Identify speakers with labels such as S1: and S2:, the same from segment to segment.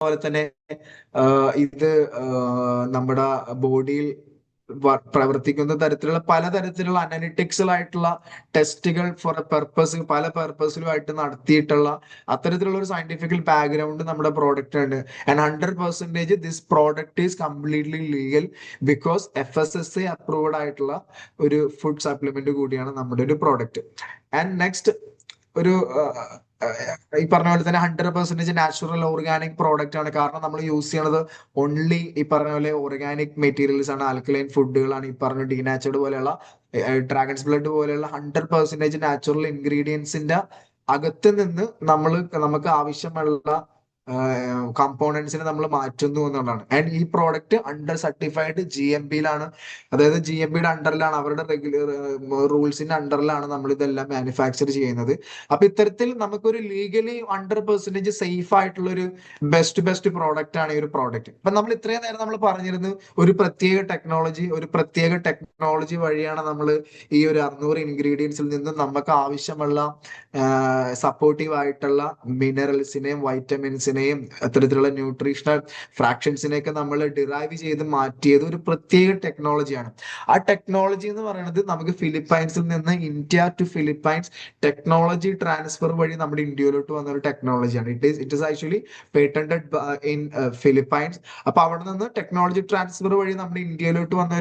S1: പോലെ തന്നെ ഇത് നമ്മുടെ ബോഡിയിൽ പ്രവർത്തിക്കുന്ന തരത്തിലുള്ള പലതരത്തിലുള്ള അനലിറ്റിക്സിലായിട്ടുള്ള ടെസ്റ്റുകൾ ഫോർ എ പർപ്പസ് പല പർപ്പസിലുമായിട്ട് നടത്തിയിട്ടുള്ള അത്തരത്തിലുള്ള ഒരു സയന്റിഫിക്കൽ ബാക്ക്ഗ്രൗണ്ട് നമ്മുടെ പ്രോഡക്റ്റ് ഉണ്ട്. And 100% this product is completely legal because FSSAI approved ആയിട്ടുള്ള ഒരു ഫുഡ് സപ്ലിമെന്റ് കൂടിയാണ് നമ്മുടെ ഒരു പ്രോഡക്റ്റ്. ആൻഡ് നെക്സ്റ്റ് ഒരു ഈ പറഞ്ഞ പോലെ തന്നെ 100% നാച്ചുറൽ ഓർഗാനിക് പ്രോഡക്റ്റ് ആണ്. കാരണം നമ്മൾ യൂസ് ചെയ്യണത് ഓൺലി ഈ പറഞ്ഞ പോലെ ഓർഗാനിക് മെറ്റീരിയൽസ് ആണ്, ആൽക്കലൈൻ ഫുഡുകളാണ്. ഈ പറഞ്ഞ ഡീനാച്ചുർഡ് പോലെയുള്ള ഡ്രാഗൺസ് ബ്ലഡ് പോലെയുള്ള 100% നാച്ചുറൽ ഇൻഗ്രീഡിയൻസിന്റെ അകത്ത് നിന്ന് നമുക്ക് ആവശ്യമുള്ള കമ്പോണൻസിനെ നമ്മൾ മാറ്റുന്നു എന്നുള്ളതാണ്. ആൻഡ് ഈ പ്രോഡക്റ്റ് അണ്ടർ സർട്ടിഫൈഡ് GMPയിലാണ്, അതായത് GMPയുടെ അണ്ടറിലാണ്, അവരുടെ റെഗുലർ റൂൾസിന്റെ അണ്ടറിലാണ് നമ്മൾ ഇതെല്ലാം മാനുഫാക്ചർ ചെയ്യുന്നത്. അപ്പൊ ഇത്തരത്തിൽ നമുക്കൊരു ലീഗലി 100% സേഫ് ആയിട്ടുള്ള ഒരു ബെസ്റ്റ് പ്രോഡക്റ്റ് ആണ് ഈ ഒരു പ്രോഡക്റ്റ്. അപ്പൊ നമ്മൾ ഇത്രയും നേരം നമ്മൾ പറഞ്ഞിരുന്നു ഒരു പ്രത്യേക ടെക്നോളജി വഴിയാണ് നമ്മൾ ഈ ഒരു 600 ഇൻഗ്രീഡിയൻസിൽ നിന്നും നമുക്ക് ആവശ്യമുള്ള സപ്പോർട്ടീവ് ആയിട്ടുള്ള മിനറൽസിനെയും വൈറ്റമിൻസിനെയും അത്തരത്തിലുള്ള ന്യൂട്രീഷണൽ ഫ്രാക്ഷൻസിനെയൊക്കെ നമ്മൾ ഡിറൈവ് ചെയ്ത് മാറ്റിയത് ഒരു പ്രത്യേക ടെക്നോളജിയാണ്. ആ ടെക്നോളജി എന്ന് പറയുന്നത് നമുക്ക് ഫിലിപ്പൈൻസിൽ നിന്ന് India to Philippines technology transfer വഴി നമ്മുടെ ഇന്ത്യയിലോട്ട് വന്ന ഒരു ടെക്നോളജിയാണ്. It is actually patented in Philippines. അപ്പൊ അവിടെ നിന്ന് ടെക്നോളജി ട്രാൻസ്ഫർ വഴി നമ്മുടെ ഇന്ത്യയിലോട്ട് വന്ന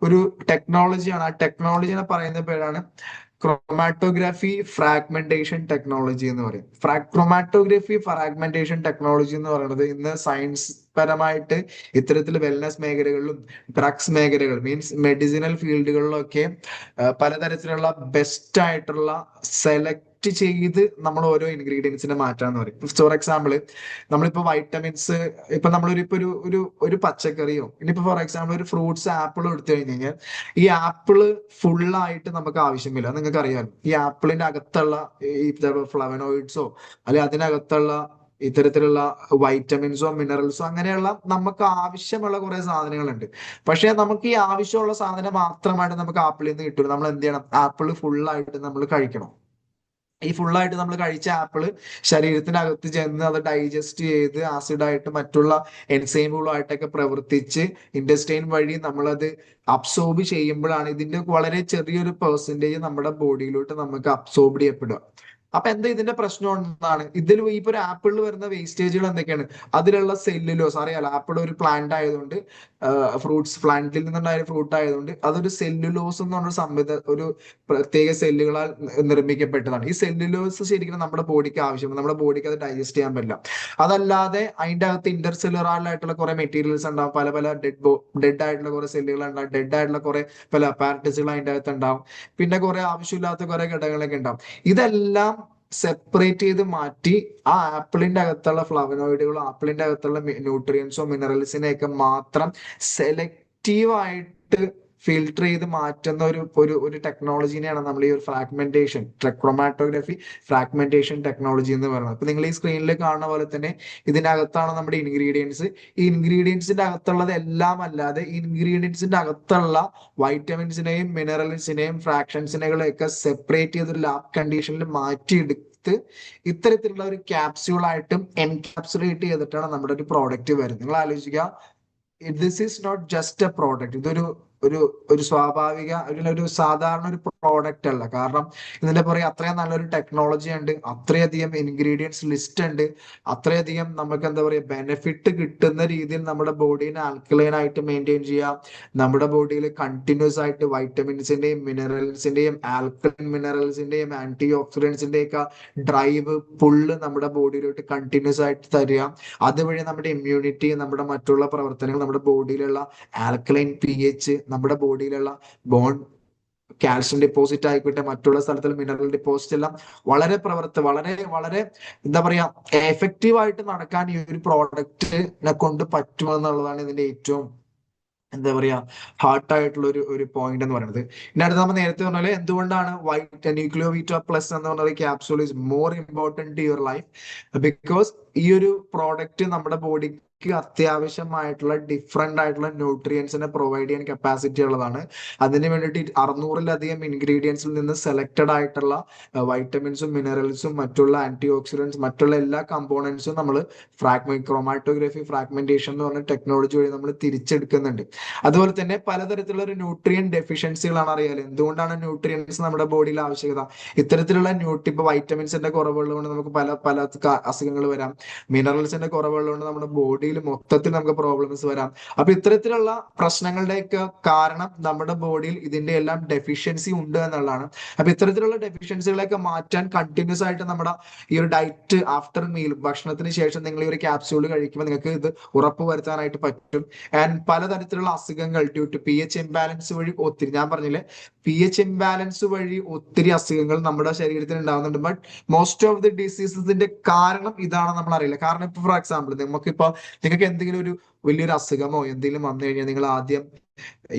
S1: ഒരു ടെക്നോളജിയാണ്. ആ ടെക്നോളജിനെ പറയുന്ന പേരാണ് ക്രോമാറ്റോഗ്രാഫി ഫ്രാഗ്മെന്റേഷൻ ടെക്നോളജി എന്ന് പറയും. ക്രോമാറ്റോഗ്രാഫി ഫ്രാഗ്മെന്റേഷൻ ടെക്നോളജി എന്ന് പറയുന്നത് ഇന്ന് സയൻസ് പരമായിട്ട് ഇത്തരത്തിൽ വെൽനസ് മേഖലകളിലും ഡ്രഗ്സ് മേഖലകൾ മീൻസ് മെഡിസിനൽ ഫീൽഡുകളിലൊക്കെ പലതരത്തിലുള്ള ബെസ്റ്റ് ആയിട്ടുള്ള സെലക്ട് ചെയ്ത് നമ്മൾ ഓരോ ഇൻഗ്രീഡിയൻസിനെ മാറ്റാന്ന് പറയും. ഫോർ എക്സാമ്പിൾ നമ്മളിപ്പോ വൈറ്റമിൻസ് ഇപ്പൊ ഒരു പച്ചക്കറിയോ ഇനിയിപ്പോ ഫോർ എക്സാമ്പിൾ ഒരു ഫ്രൂട്ട്സ് ആപ്പിൾ എടുത്തു കഴിഞ്ഞ് കഴിഞ്ഞാൽ ഈ ആപ്പിള് ഫുള്ളായിട്ട് നമുക്ക് ആവശ്യമില്ല. നിങ്ങൾക്ക് അറിയാമല്ലോ ഈ ആപ്പിളിന്റെ അകത്തുള്ള ഈ ഫ്ലവനോയിഡ്സോ അല്ലെങ്കിൽ അതിനകത്തുള്ള ഇത്തരത്തിലുള്ള വൈറ്റമിൻസോ മിനറൽസോ അങ്ങനെയുള്ള നമുക്ക് ആവശ്യമുള്ള കുറെ സാധനങ്ങളുണ്ട്. പക്ഷെ നമുക്ക് ഈ ആവശ്യമുള്ള സാധനം മാത്രമായിട്ട് നമുക്ക് ആപ്പിളിൽ നിന്ന് കിട്ടില്ല. നമ്മൾ എന്ത് ചെയ്യണം? ആപ്പിള് ഫുള്ളായിട്ട് നമ്മൾ കഴിക്കണം. ഈ ഫുള്ളായിട്ട് നമ്മൾ കഴിച്ച ആപ്പിള് ശരീരത്തിന്റെ അകത്ത് ചെന്ന് അത് ഡൈജസ്റ്റ് ചെയ്ത് ആസിഡായിട്ട് മറ്റുള്ള എൻസൈമുകളായിട്ടൊക്കെ പ്രവർത്തിച്ച് ഇൻഡസ്റ്റൈൻ വഴി നമ്മളത് അബ്സോർബ് ചെയ്യുമ്പോഴാണ് ഇതിന്റെ വളരെ ചെറിയൊരു പെർസെന്റേജ് നമ്മുടെ ബോഡിയിലോട്ട് നമുക്ക് അബ്സോർബ് ചെയ്യപ്പെടുക. അപ്പൊ എന്താ ഇതിന്റെ പ്രശ്നം എന്താണ്? ഇപ്പൊ ഒരു ആപ്പിളിൽ വരുന്ന വേസ്റ്റേജുകൾ എന്തൊക്കെയാണ്? അതിലുള്ള സെല്ലുലോസ് അറിയാലോ, ആപ്പിൾ ഒരു പ്ലാന്റ് ആയതുകൊണ്ട് ഫ്രൂട്ട്സ് പ്ലാന്റിൽ നിന്നുണ്ടായ ഫ്രൂട്ട് ആയതുകൊണ്ട് അതൊരു സെല്ലുലോസ് എന്ന് പറഞ്ഞ ഒരു പ്രത്യേക സെല്ലുകളാൽ നിർമ്മിക്കപ്പെട്ടതാണ്. ഈ സെല്ലുലോസ് ശരിക്കും നമ്മുടെ ബോഡിക്ക് ആവശ്യമാണ്. നമ്മുടെ ബോഡിക്ക് അത് ഡൈജസ്റ്റ് ചെയ്യാൻ പറ്റില്ല. അതല്ലാതെ അതിന്റെ അകത്ത് ഇന്റർസെല്ലുലായിട്ടുള്ള കുറെ മെറ്റീരിയൽസ് ഉണ്ടാവും, പല ഡെഡ് ആയിട്ടുള്ള കുറെ സെല്ലുകൾ ഉണ്ടാവും, ഡെഡ് ആയിട്ടുള്ള കുറെ പല അപ്പാരറ്റസുകൾ അതിന്റെ അകത്ത് ഉണ്ടാവും, പിന്നെ കുറെ ആവശ്യമില്ലാത്ത കുറെ ഘടകങ്ങളൊക്കെ ഉണ്ടാവും. ഇതെല്ലാം സെപ്പറേറ്റ് ചെയ്ത് മാറ്റി ആ ആപ്പിളിന്റെ അകത്തുള്ള ഫ്ലവനോയിഡുകളോ ആപ്പിളിന്റെ അകത്തുള്ള ന്യൂട്രിയൻസോ മിനറൽസിനെയൊക്കെ മാത്രം സെലക്റ്റീവ് ആയിട്ട് ഫിൽട്ടർ ചെയ്ത് മാറ്റുന്ന ഒരു ടെക്നോളജിനെയാണ് നമ്മൾ ഈ ഒരു ഫ്രാഗ്മെന്റേഷൻ ക്രോമാറ്റോഗ്രാഫി ഫ്രാഗ്മെന്റേഷൻ ടെക്നോളജി എന്ന് പറയുന്നത്. അപ്പൊ നിങ്ങൾ ഈ സ്ക്രീനിൽ കാണുന്ന പോലെ തന്നെ ഇതിനകത്താണ് നമ്മുടെ ഇൻഗ്രീഡിയൻസ്. ഈ ഇൻഗ്രീഡിയൻസിന്റെ അകത്തുള്ളത് എല്ലാം അല്ലാതെ ഈ ഇൻഗ്രീഡിയൻസിന്റെ അകത്തുള്ള വൈറ്റമിൻസിനെയും മിനറൽസിനെയും ഫ്രാക്ഷൻസിനെയൊക്കെ സെപ്പറേറ്റ് ചെയ്ത് ഒരു ലാബ് കണ്ടീഷനിൽ മാറ്റിയെടുത്ത് ഇത്തരത്തിലുള്ള ഒരു ക്യാപ്സ്യൂളായിട്ടും എൻകാപ്സുലേറ്റ് ചെയ്തിട്ടാണ് നമ്മുടെ ഒരു പ്രോഡക്റ്റ് വരുന്നത്. നിങ്ങൾ ആലോചിക്കുക, this is not just a product. ഇതൊരു ഒരു ഒരു സ്വാഭാവിക ഒരു സാധാരണ ഒരു പ്രോഡക്റ്റ് അല്ല. കാരണം ഇതിന്റെ പുറകെ അത്രയും നല്ലൊരു ടെക്നോളജി ഉണ്ട്, അത്രയധികം ഇൻഗ്രീഡിയൻസ് ലിസ്റ്റ് ഉണ്ട്, അത്രയധികം നമുക്ക് എന്താ പറയുക ബെനിഫിറ്റ് കിട്ടുന്ന രീതിയിൽ നമ്മുടെ ബോഡീനെ ആൽക്കലൈൻ ആയിട്ട് മെയിൻറ്റെയിൻ ചെയ്യാം. നമ്മുടെ ബോഡിയിൽ കണ്ടിന്യൂസ് ആയിട്ട് വൈറ്റമിൻസിന്റെയും മിനറൽസിന്റെയും ആൽക്കലൈൻ മിനറൽസിന്റെയും ആന്റി ഓക്സിഡൻസിന്റെയും ഒക്കെ ഡ്രൈവ് പുള്ള് നമ്മുടെ ബോഡിയിലോട്ട് കണ്ടിന്യൂസ് ആയിട്ട് തരിക. അതുവഴി നമ്മുടെ ഇമ്മ്യൂണിറ്റി, നമ്മുടെ മറ്റുള്ള പ്രവർത്തനങ്ങൾ, നമ്മുടെ ബോഡിയിലുള്ള ആൽക്കലൈൻ pH, നമ്മുടെ ബോഡിയിലുള്ള ബോൺ കാൽഷ്യം ഡിപ്പോസിറ്റ് ആയിക്കോട്ടെ, മറ്റുള്ള സ്ഥലത്തുള്ള മിനറൽ ഡിപ്പോസിറ്റ് എല്ലാം വളരെ വളരെ വളരെ എന്താ പറയാ എഫക്റ്റീവ് ആയിട്ട് നടക്കാൻ ഈ ഒരു പ്രോഡക്റ്റിനെ കൊണ്ട് പറ്റുമെന്നുള്ളതാണ് ഇതിന്റെ ഏറ്റവും എന്താ പറയാ ഹാർട്ടായിട്ടുള്ള ഒരു പോയിന്റ് എന്ന് പറയുന്നത്. ഇനി അടുത്ത് നമ്മൾ നേരത്തെ പറഞ്ഞാല് എന്തുകൊണ്ടാണ് ന്യൂക്ലിയോവിറ്റ പ്ലസ് എന്ന് പറഞ്ഞ capsule is more important to your life? Because ഈ ഒരു പ്രോഡക്റ്റ് നമ്മുടെ ബോഡിക്ക് അത്യാവശ്യമായിട്ടുള്ള ഡിഫറെന്റ് ആയിട്ടുള്ള ന്യൂട്രിയൻസിനെ പ്രൊവൈഡ് ചെയ്യാൻ കപ്പാസിറ്റി ഉള്ളതാണ്. അതിന് വേണ്ടിയിട്ട് 600-ലധികം ഇൻഗ്രീഡിയൻസിൽ നിന്ന് സെലക്ടഡ് ആയിട്ടുള്ള വൈറ്റമിൻസും മിനറൽസും മറ്റുള്ള ആന്റി ഓക്സിഡൻസ് മറ്റുള്ള എല്ലാ കമ്പോണൻസും നമ്മൾ ക്രോമാറ്റോഗ്രഫി ഫ്രാഗ്മെന്റേഷൻ എന്ന് പറഞ്ഞ ടെക്നോളജി വഴി നമ്മൾ തിരിച്ചെടുക്കുന്നുണ്ട്. അതുപോലെ തന്നെ പലതരത്തിലുള്ള ഒരു ന്യൂട്രിയൻ ഡെഫിഷ്യൻസികളാണ് അറിയാലോ. എന്തുകൊണ്ടാണ് ന്യൂട്രിയൻസ് നമ്മുടെ ബോഡിയിൽ ആവശ്യകത? ഇത്തരത്തിലുള്ള ഇപ്പൊ വൈറ്റമിൻസിന്റെ കുറവുള്ളത് കൊണ്ട് നമുക്ക് പല പല അസുഖങ്ങൾ വരാം. മിനറൽസിന്റെ കുറവുള്ളത് കൊണ്ട് നമ്മുടെ ബോഡിയിൽ മൊത്തത്തിൽ നമുക്ക് പ്രോബ്ലംസ് വരാം. അപ്പൊ ഇത്തരത്തിലുള്ള പ്രശ്നങ്ങളുടെയൊക്കെ കാരണം നമ്മുടെ ബോഡിയിൽ ഇതിന്റെ എല്ലാം ഡെഫിഷ്യൻസി ഉണ്ട് എന്നുള്ളതാണ്. അപ്പൊ ഇത്തരത്തിലുള്ള ഡെഫിഷ്യൻസികളൊക്കെ മാറ്റാൻ കണ്ടിന്യൂസ് ആയിട്ട് നമ്മുടെ ഈ ഒരു ഡയറ്റ് ആഫ്റ്റർ മീൽ, ഭക്ഷണത്തിന് ശേഷം നിങ്ങൾ ഈ ഒരു ക്യാപ്സ്യൂൾ കഴിക്കുമ്പോൾ നിങ്ങൾക്ക് ഇത് ഉറപ്പ് വരുത്താനായിട്ട് പറ്റും. ആൻഡ് പലതരത്തിലുള്ള അസുഖങ്ങൾ ഡ്യൂ ടു pH ഇംബാലൻസ് വഴി ഒത്തിരി, ഞാൻ പറഞ്ഞില്ലേ pH ഇംബാലൻസ് വഴി ഒത്തിരി അസുഖങ്ങൾ നമ്മുടെ ശരീരത്തിൽ ഉണ്ടാകുന്നുണ്ട്. ബട്ട് മോസ്റ്റ് ഓഫ് ദി ഡിസീസസിന്റെ കാരണം ഇതാണ് നമ്മൾ അറിയില്ല. കാരണം ഇപ്പൊ ഫോർ എക്സാമ്പിൾ നിങ്ങൾക്ക് എന്തെങ്കിലും ഒരു വലിയൊരു അസുഖമോ എന്തെങ്കിലും വന്നു കഴിഞ്ഞാൽ നിങ്ങൾ ആദ്യം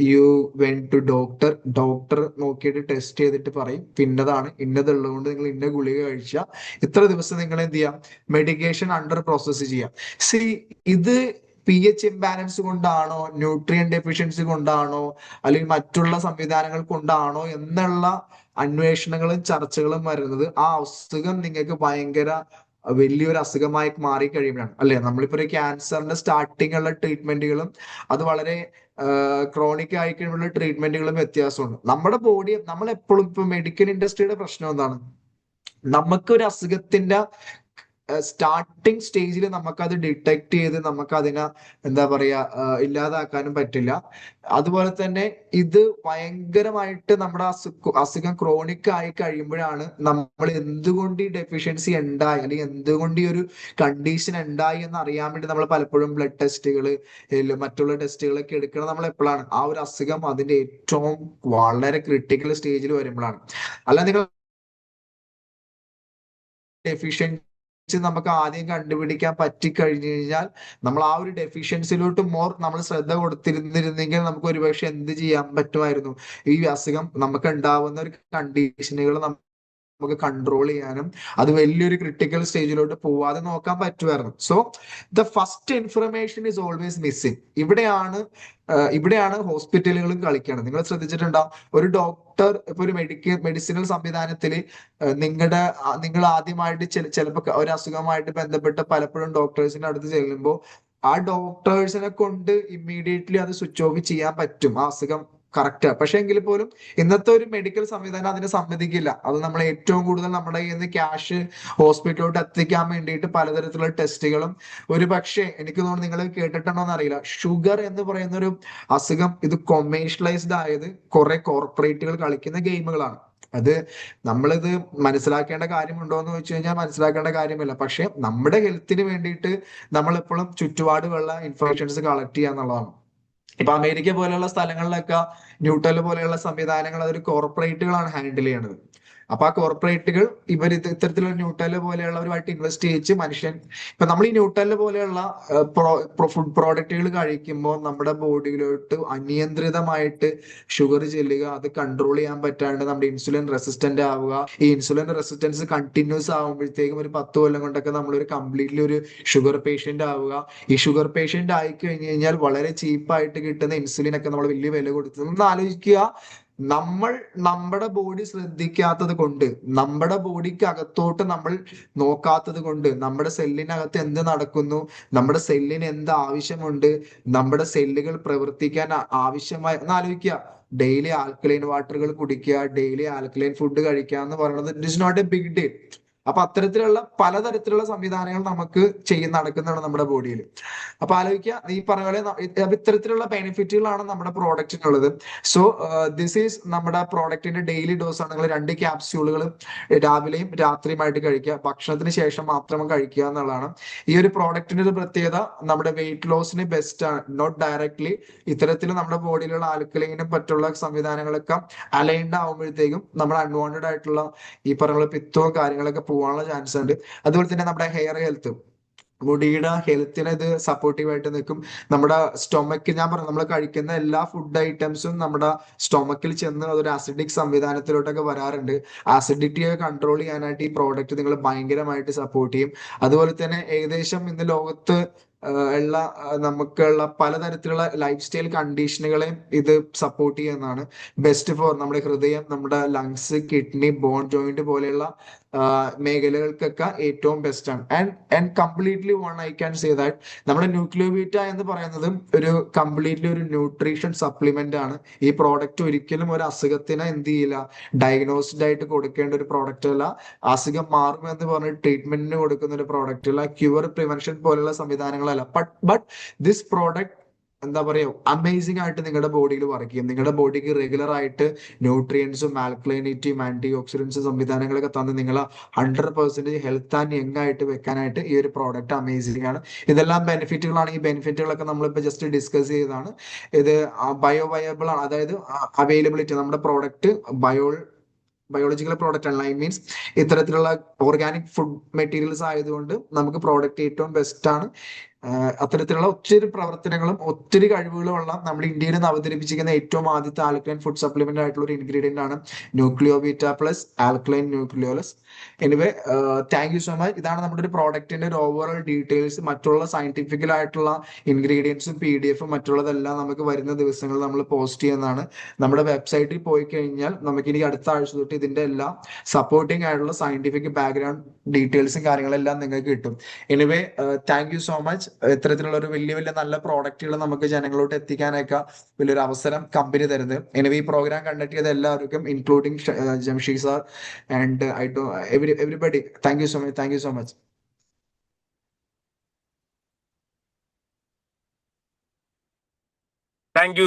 S1: യു വെൻ ടു ഡോക്ടർ നോക്കിയിട്ട് ടെസ്റ്റ് ചെയ്തിട്ട് പറയും പിന്നതാണ് ഇന്നതുള്ളത് കൊണ്ട് നിങ്ങൾ ഇന്ന ഗുളിക കഴിച്ചാൽ ഇത്ര ദിവസം നിങ്ങൾ എന്ത് ചെയ്യാം, മെഡിക്കേഷൻ അണ്ടർ പ്രോസസ് ചെയ്യാം. സി ഇത് pH ഇംബാലൻസ് കൊണ്ടാണോ, ന്യൂട്രിയൻ ഡെഫിഷ്യൻസി കൊണ്ടാണോ, അല്ലെങ്കിൽ മറ്റുള്ള സംവിധാനങ്ങൾ കൊണ്ടാണോ എന്നുള്ള അന്വേഷണങ്ങളും ചർച്ചകളും വരുന്നത് ആ അസുഖം നിങ്ങൾക്ക് ഭയങ്കര വലിയൊരു അസുഖമായി മാറി കഴിയുമ്പോഴാണ് അല്ലെ. നമ്മളിപ്പോ ഒരു ക്യാൻസറിന്റെ സ്റ്റാർട്ടിംഗ് ഉള്ള ട്രീറ്റ്മെന്റുകളും അത് വളരെ ക്രോണിക് ആയി കഴിയുമ്പോൾ ട്രീറ്റ്മെന്റുകളും വ്യത്യാസമുണ്ട്. നമ്മുടെ ബോഡി, നമ്മൾ എപ്പോഴും ഇപ്പൊ മെഡിക്കൽ ഇൻഡസ്ട്രിയുടെ പ്രശ്നം എന്താണ്, നമുക്കൊരു അസുഖത്തിന്റെ സ്റ്റാർട്ടിങ് സ്റ്റേജിൽ നമുക്കത് ഡിറ്റക്ട് ചെയ്ത് നമുക്ക് അതിനെ എന്താ പറയാ ഇല്ലാതാക്കാനും പറ്റില്ല. അതുപോലെ തന്നെ ഇത് ഭയങ്കരമായിട്ട് നമ്മുടെ അസുഖം ക്രോണിക് ആയി കഴിയുമ്പോഴാണ് നമ്മൾ എന്തുകൊണ്ട് ഈ ഡെഫിഷ്യൻസി ഉണ്ടായി അല്ലെങ്കിൽ എന്തുകൊണ്ട് ഈ ഒരു കണ്ടീഷൻ ഉണ്ടായി എന്ന് അറിയാൻ വേണ്ടി നമ്മൾ പലപ്പോഴും ബ്ലഡ് ടെസ്റ്റുകൾ മറ്റുള്ള ടെസ്റ്റുകളൊക്കെ എടുക്കണം. നമ്മൾ എപ്പോഴാണ് ആ ഒരു അസുഖം അതിന്റെ ഏറ്റവും വളരെ ക്രിട്ടിക്കൽ സ്റ്റേജിൽ വരുമ്പോഴാണ്. അല്ല നിങ്ങൾ ഡെഫിഷ്യൻസി നമുക്ക് ആദ്യം കണ്ടുപിടിക്കാൻ പറ്റിക്കഴിഞ്ഞു കഴിഞ്ഞാൽ നമ്മൾ ആ ഒരു ഡെഫിഷ്യൻസിലോട്ട് നമ്മൾ ശ്രദ്ധ കൊടുത്തിരുന്നിരുന്നെങ്കിൽ നമുക്ക് ഒരുപക്ഷെ എന്ത് ചെയ്യാൻ പറ്റുമായിരുന്നു, ഈ അസുഖം നമുക്ക് ഉണ്ടാവുന്ന ഒരു കണ്ടീഷനുകൾ നമുക്ക് കൺട്രോൾ ചെയ്യാനും അത് വലിയൊരു ക്രിട്ടിക്കൽ സ്റ്റേജിലോട്ട് പോവാതെ നോക്കാൻ പറ്റുമായിരുന്നു. So the first information is always missing. ഇവിടെയാണ് ഹോസ്പിറ്റലുകളും കളിക്കണം. നിങ്ങൾ ശ്രദ്ധിച്ചിട്ടുണ്ടാവും, ഒരു ഡോക്ടർ ഇപ്പൊ ഒരു മെഡിസിനൽ സംവിധാനത്തിൽ നിങ്ങൾ ആദ്യമായിട്ട് ചിലപ്പോൾ ഒരു അസുഖമായിട്ട് ബന്ധപ്പെട്ട് പലപ്പോഴും ഡോക്ടേഴ്സിന്റെ അടുത്ത് ചെല്ലുമ്പോൾ ആ ഡോക്ടേഴ്സിനെ കൊണ്ട് ഇമ്മീഡിയറ്റ്ലി അത് സ്വിച്ച് ഓഫ് ചെയ്യാൻ പറ്റും, ആ അസുഖം കറക്റ്റ്. പക്ഷെ എങ്കിൽ പോലും ഇന്നത്തെ ഒരു മെഡിക്കൽ സംവിധാനം അതിനെ സമ്മതിക്കില്ല. അത് നമ്മൾ ഏറ്റവും കൂടുതൽ നമ്മുടെ കയ്യിൽ നിന്ന് ക്യാഷ് ഹോസ്പിറ്റലിലോട്ട് എത്തിക്കാൻ വേണ്ടിയിട്ട് പലതരത്തിലുള്ള ടെസ്റ്റുകളും, ഒരു പക്ഷേ എനിക്ക് തോന്നുന്നു നിങ്ങൾ കേട്ടിട്ടുണ്ടോ എന്ന് അറിയില്ല, ഷുഗർ എന്ന് പറയുന്ന ഒരു അസുഖം ഇത് കൊമേഴ്ഷ്യലൈസ്ഡ് ആയത് കുറെ കോർപ്പറേറ്റുകൾ കളിക്കുന്ന ഗെയിമുകളാണ്. അത് നമ്മളിത് മനസ്സിലാക്കേണ്ട കാര്യമുണ്ടോ എന്ന് വെച്ച് കഴിഞ്ഞാൽ മനസ്സിലാക്കേണ്ട കാര്യമില്ല. പക്ഷെ നമ്മുടെ ഹെൽത്തിന് വേണ്ടിയിട്ട് നമ്മൾ എപ്പോഴും ചുറ്റുപാടുമുള്ള ഇൻഫർമേഷൻസ് കളക്ട് ചെയ്യുക എന്നുള്ളതാണ്. ഇപ്പൊ അമേരിക്ക പോലെയുള്ള സ്ഥലങ്ങളിലൊക്കെ ന്യൂട്ടൽ പോലെയുള്ള സംവിധാനങ്ങൾ അതൊരു കോർപ്പറേറ്റുകളാണ് ഹാൻഡിൽ ചെയ്യണത്. അപ്പൊ ആ കോർപ്പറേറ്റുകൾ ഇത്തരത്തിലുള്ള ന്യൂട്ടല് പോലെയുള്ളവരുമായിട്ട് ഇൻവെസ്റ്റ് ചെയ്യിച്ച് ഇപ്പൊ നമ്മൾ ഈ ന്യൂട്ടല് പോലെയുള്ള ഫുഡ് പ്രോഡക്റ്റുകൾ കഴിക്കുമ്പോൾ നമ്മുടെ ബോഡിയിലോട്ട് അനിയന്ത്രിതമായിട്ട് ഷുഗർ ചെല്ലുക, അത് കൺട്രോൾ ചെയ്യാൻ പറ്റാണ്ട് നമ്മുടെ ഇൻസുലിൻ റെസിസ്റ്റന്റ് ആവുക. ഈ ഇൻസുലിൻ റെസിസ്റ്റൻസ് കണ്ടിന്യൂസ് ആവുമ്പോഴത്തേക്കും ഒരു 10 കൊല്ലം കൊണ്ടൊക്കെ നമ്മളൊരു കംപ്ലീറ്റ്ലി ഒരു ഷുഗർ പേഷ്യന്റ് ആവുക. ഈ ഷുഗർ പേഷ്യന്റ് ആയി കഴിഞ്ഞു കഴിഞ്ഞാൽ വളരെ ചീപ്പായിട്ട് കിട്ടുന്ന ഇൻസുലിൻ ഒക്കെ നമ്മൾ വലിയ വില കൊടുത്ത് ഒന്ന് ആലോചിക്കുക. നമ്മുടെ ബോഡി ശ്രദ്ധിക്കാത്തത് കൊണ്ട്, നമ്മുടെ ബോഡിക്ക് അകത്തോട്ട് നമ്മൾ നോക്കാത്തത് കൊണ്ട്, നമ്മുടെ സെല്ലിനകത്ത് എന്ത് നടക്കുന്നു, നമ്മുടെ സെല്ലിന് എന്ത് ആവശ്യമുണ്ട്, നമ്മുടെ സെല്ലുകൾ പ്രവർത്തിക്കാൻ ആവശ്യമായ ഒന്ന് ആലോചിക്കുക. ഡെയിലി ആൽക്കലൈൻ വാട്ടറുകൾ കുടിക്കുക, ഡെയിലി ആൽക്കലൈൻ ഫുഡ് കഴിക്കുക എന്ന് പറയുന്നത് it is not a big deal. അപ്പൊ അത്തരത്തിലുള്ള പലതരത്തിലുള്ള സംവിധാനങ്ങൾ നമുക്ക് നടക്കുന്നതാണ് നമ്മുടെ ബോഡിയിൽ. അപ്പൊ ആലോചിക്കുക, ഈ പറഞ്ഞ പോലെ ഇത്തരത്തിലുള്ള ബെനിഫിറ്റുകളാണ് നമ്മുടെ പ്രോഡക്റ്റിനുള്ളത്. സോ ദിസ് ഈസ് നമ്മുടെ പ്രോഡക്റ്റിന്റെ ഡെയിലി ഡോസ് ആണ്. നിങ്ങൾ 2 ക്യാപ്സ്യൂളുകൾ രാവിലെയും രാത്രിയുമായിട്ട് കഴിക്കുക, ഭക്ഷണത്തിന് ശേഷം മാത്രം കഴിക്കുക എന്നുള്ളതാണ്. ഈ ഒരു പ്രോഡക്റ്റിന്റെ ഒരു പ്രത്യേകത നമ്മുടെ വെയിറ്റ് ലോസിന് ബെസ്റ്റ് ആണ്. നോട്ട് ഡയറക്ട്ലി ഇത്തരത്തിൽ നമ്മുടെ ബോഡിയിലുള്ള ആൽക്കലൈനും മറ്റുള്ള സംവിധാനങ്ങളൊക്കെ അലൈൻഡ് ആവുമ്പോഴത്തേക്കും നമ്മുടെ അൺവാണ്ടഡ് ആയിട്ടുള്ള ഈ പറഞ്ഞ പിത്തവും കാര്യങ്ങളൊക്കെ പോകാനുള്ള ചാൻസ് ഉണ്ട്. അതുപോലെ തന്നെ നമ്മുടെ ഹെയർ ഹെൽത്ത്, മുടിയുടെ ഹെൽത്തിനെ ഇത് സപ്പോർട്ടീവ് ആയിട്ട് നിൽക്കും. നമ്മുടെ സ്റ്റൊമക്ക്, ഞാൻ പറഞ്ഞു, നമ്മൾ കഴിക്കുന്ന എല്ലാ ഫുഡ് ഐറ്റംസും നമ്മുടെ സ്റ്റൊമക്കിൽ ചെന്ന് അതൊരു അസിഡിക് സംവിധാനത്തിലോട്ടൊക്കെ വരാറുണ്ട്. ആസിഡിറ്റിയെ കൺട്രോൾ ചെയ്യാനായിട്ട് ഈ പ്രോഡക്റ്റ് നിങ്ങൾ ഭയങ്കരമായിട്ട് സപ്പോർട്ട് ചെയ്യും. അതുപോലെ തന്നെ ഏകദേശം ഇന്ന് ലോകത്ത് ഉള്ള നമുക്കുള്ള പലതരത്തിലുള്ള ലൈഫ് സ്റ്റൈൽ കണ്ടീഷനുകളെയും ഇത് സപ്പോർട്ട് ചെയ്യുന്നതാണ്. ബെസ്റ്റ് ഫോർ നമ്മുടെ ഹൃദയം, നമ്മുടെ ലങ്സ്, കിഡ്നി, ബോൺ ജോയിന്റ് പോലെയുള്ള മേഖലകൾക്കൊക്കെ ഏറ്റവും ബെസ്റ്റ് ആണ്. And completely one I can say that നമ്മുടെ ന്യൂക്ലിയോബീറ്റ എന്ന് പറയുന്നത് ഒരു കംപ്ലീറ്റ്ലി ഒരു ന്യൂട്രീഷൻ സപ്ലിമെന്റ് ആണ്. ഈ പ്രോഡക്റ്റ് ഒരിക്കലും ഒരു അസുഖത്തിന് എന്ത് ചെയ്യില്ല, ഡയഗ്നോസ്ഡ് ആയിട്ട് കൊടുക്കേണ്ട ഒരു പ്രോഡക്റ്റ് അല്ല. അസുഖം മാറുമെന്ന് പറഞ്ഞ് ട്രീറ്റ്മെന്റിന് കൊടുക്കുന്ന ഒരു പ്രോഡക്റ്റ് അല്ല. ക്യൂർ പ്രിവെൻഷൻ പോലുള്ള സംവിധാനങ്ങളല്ല. ബട്ട് ദിസ് പ്രോഡക്റ്റ് എന്താ പറയുക, അമേസിംഗ് ആയിട്ട് നിങ്ങളുടെ ബോഡിയിൽ വർക്ക് ചെയ്യും. നിങ്ങളുടെ ബോഡിക്ക് റെഗുലർ ആയിട്ട് ന്യൂട്രിയൻസും ആൽക്കലൈനിറ്റിയും ആന്റി ഓക്സിഡൻസ് സംവിധാനങ്ങളൊക്കെ തന്ന് നിങ്ങളെ 100% ഹെൽത്ത് ആൻഡ് യങ് ആയിട്ട് വെക്കാനായിട്ട് ഈ ഒരു പ്രോഡക്റ്റ് അമേസിംഗ് ആണ്. ഇതെല്ലാം ബെനിഫിറ്റുകളാണ്. ഈ ബെനിഫിറ്റുകളൊക്കെ നമ്മളിപ്പോൾ ജസ്റ്റ് ഡിസ്കസ് ചെയ്തതാണ്. ഇത് ബയോവയബിൾ ആണ്, അതായത് അവൈലബിലിറ്റി, നമ്മുടെ പ്രോഡക്റ്റ് ബയോളജിക്കൽ പ്രോഡക്റ്റ് അല്ല. ഐ മീൻസ് ഇത്തരത്തിലുള്ള ഓർഗാനിക് ഫുഡ് മെറ്റീരിയൽസ് ആയതുകൊണ്ട് നമുക്ക് പ്രോഡക്റ്റ് ഏറ്റവും ബെസ്റ്റ് ആണ്. അത്തരത്തിലുള്ള ഒത്തിരി പ്രവർത്തനങ്ങളും ഒത്തിരി കഴിവുകളും ഉള്ള നമ്മുടെ ഇന്ത്യയിൽ നിന്ന് അവതരിപ്പിച്ചിരിക്കുന്ന ഏറ്റവും ആദ്യത്തെ ആൽക്കലൈൻ ഫുഡ് സപ്ലിമെന്റ് ആയിട്ടുള്ള ഒരു ഇൻഗ്രീഡിയന്റ് ആണ് ന്യൂക്ലിയോബീറ്റ plus alkaline nucleolus. Anyway, thank you so much. ഇതാണ് നമ്മുടെ ഒരു പ്രോഡക്റ്റിന്റെ ഒരു ഓവറോൾ ഡീറ്റെയിൽസ്. മറ്റുള്ള സയന്റിഫിക്കൽ ആയിട്ടുള്ള ഇൻഗ്രീഡിയൻസും PDF മറ്റുള്ളതെല്ലാം നമുക്ക് വരുന്ന ദിവസങ്ങളിൽ നമ്മൾ പോസ്റ്റ് ചെയ്യുന്നതാണ്. നമ്മുടെ വെബ്സൈറ്റിൽ പോയി കഴിഞ്ഞാൽ നമുക്ക് ഇനി അടുത്ത ആഴ്ച തൊട്ട് ഇതിന്റെ എല്ലാം സപ്പോർട്ടിംഗ് ആയിട്ടുള്ള സയന്റിഫിക് ബാക്ക്ഗ്രൗണ്ട് ഡീറ്റെയിൽസും കാര്യങ്ങളെല്ലാം നിങ്ങൾക്ക് കിട്ടും. Anyway, thank you so much. ഇത്തരത്തിലുള്ള ഒരു വലിയ വലിയ നല്ല പ്രോഡക്റ്റുകൾ നമുക്ക് ജനങ്ങളോട്ട് എത്തിക്കാനൊക്കെ വലിയൊരു അവസരം കമ്പനി തരുന്നത്. എനിവേ, ഈ പ്രോഗ്രാം കണ്ടക്ട് ചെയ്ത എല്ലാവർക്കും including Jamshi sir and everybody, thank you so much. Thank you so much.
S2: Thank you.